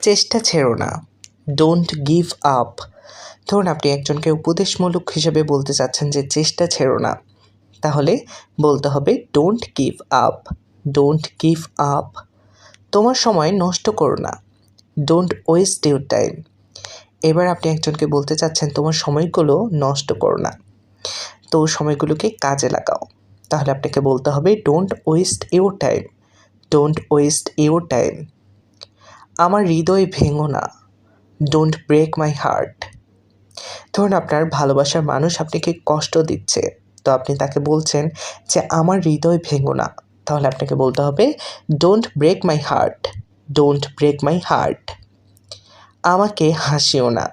চেষ্টা ছেড়ো না, don't give up. ধরুন আপনি একজনকে উপদেশমূলক হিসেবে বলতে চাচ্ছেন যে চেষ্টা ছেড়ো না, তাহলে বলতে হবে don't give up, don't give up. তোমার সময় নষ্ট করো না, ডোন্ট ওয়েস্ট ইউর টাইম। এবার আপনি একজনকে বলতে চাচ্ছেন তোমার সময়গুলো নষ্ট করো না, তো সময়গুলোকে কাজে লাগাও, তাহলে আপনাকে বলতে হবে don't waste your time, don't waste your time. আমার হৃদয় ভেঙো না, ডোন্ট ব্রেক মাই হার্ট। ধরুন আপনার ভালোবাসার মানুষ আপনাকে কষ্ট দিচ্ছে, তো আপনি তাকে বলছেন যে আমার হৃদয় ভেঙো না, তাহলে আপনাকে বলতে হবে don't break my heart, don't break my heart. আমাকে হাসিও না,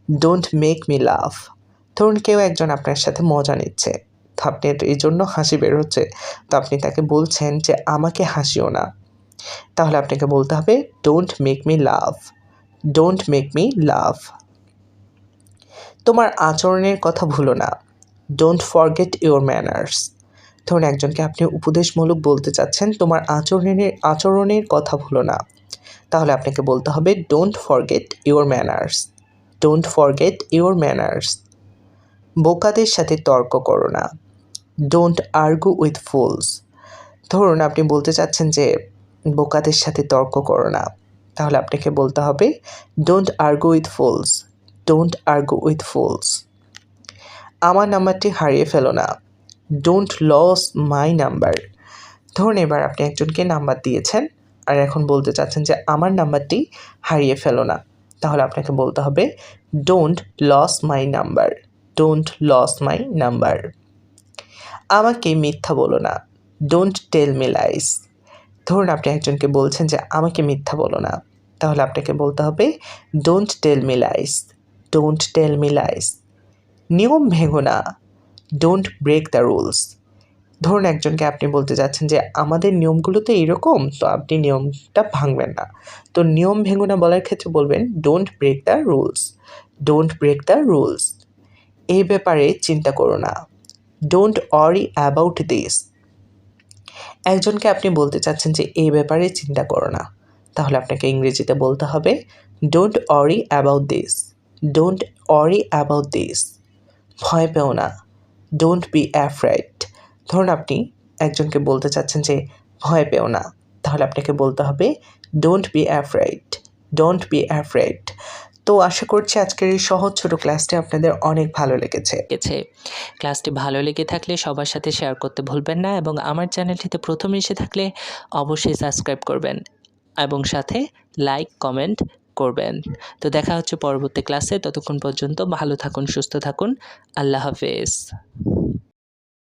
ডোন্ট মেক মি লাফ। ধরুন কেউ একজন আপনার সাথে মজা নিচ্ছে, তো আপনি এই জন্য হাসি বের হচ্ছে, তো আপনি তাকে বলছেন যে আমাকে হাসিও না, তাহলে আপনাকে বলতে হবে ডোন্ট মেক মি লাফ, ডোন্ট মেক মি লাফ। তোমার আচরণের কথা ভুলো না, ডোন্ট ফরগেট ইউর ম্যানার্স। ধরুন একজনকে আপনি উপদেশমূলক বলতে চাচ্ছেন তোমার আচরণের কথা ভুলো না, তাহলে আপনাকে বলতে হবে don't forget your manners, don't forget your manners. বোকাদের সাথে তর্ক করো না, ডোন্ট আর্গু উইথ ফুলস। ধরুন আপনি বলতে চাচ্ছেন যে বোকাদের সাথে তর্ক করো না, তাহলে আপনাকে বলতে হবে don't argue with fools, don't argue with fools. আমার নাম্বারটি হারিয়ে ফেলো না, ডোন্ট লস মাই নাম্বার। ধরুন এবার আপনি একজনকে নাম্বার দিয়েছেন আর এখন বলতে চাচ্ছেন যে আমার নাম্বারটি হারিয়ে ফেলো না, তাহলে আপনাকে বলতে হবে don't lose my number, don't lose my number. আমাকে মিথ্যা বলো না, ডোন্ট টেল মি লাইস। ধরুন আপনি একজনকে বলছেন যে আমাকে মিথ্যা বলো না, তাহলে আপনাকে বলতে হবে don't tell me lies, don't tell me lies. নিয়ম ভেঙো না, ডোন্ট ব্রেক দ্য রুলস। ধরুন একজনকে আপনি বলতে চাচ্ছেন যে আমাদের নিয়মগুলো তো এইরকম, তো আপনি নিয়মটা ভাঙবেন না, তো নিয়ম ভেঙো না বলার ক্ষেত্রে বলবেন don't break the rules, don't break the rules. এই ব্যাপারে চিন্তা করো না, ডোন্ট ওয়ারি অ্যাবাউট দিস। একজনকে আপনি বলতে চাচ্ছেন যে এই ব্যাপারে চিন্তা করো না, তাহলে আপনাকে ইংরেজিতে বলতে হবে don't worry about this, don't worry about this. ভয় পেও না, ডোন্ট বি অ্যাফ্রেড। ধরুন আপনি একজনকে বলতে চাচ্ছেন যে ভয় পেও না, তাহলে আপনাকে বলতে হবে don't be afraid, don't be afraid. তো আশা করছি আজকের এই সহজ ছোটো ক্লাসটি আপনাদের অনেক ভালো লেগেছে। ক্লাসটি ভালো লেগে থাকলে সবার সাথে শেয়ার করতে ভুলবেন না, এবং আমার চ্যানেলটিতে প্রথম এসে থাকলে অবশ্যই সাবস্ক্রাইব করবেন এবং সাথে লাইক কমেন্ট করবেন। তো দেখা হচ্ছে পরবর্তী ক্লাসে, ততক্ষণ পর্যন্ত ভালো থাকুন, সুস্থ থাকুন, আল্লাহ হাফেজ।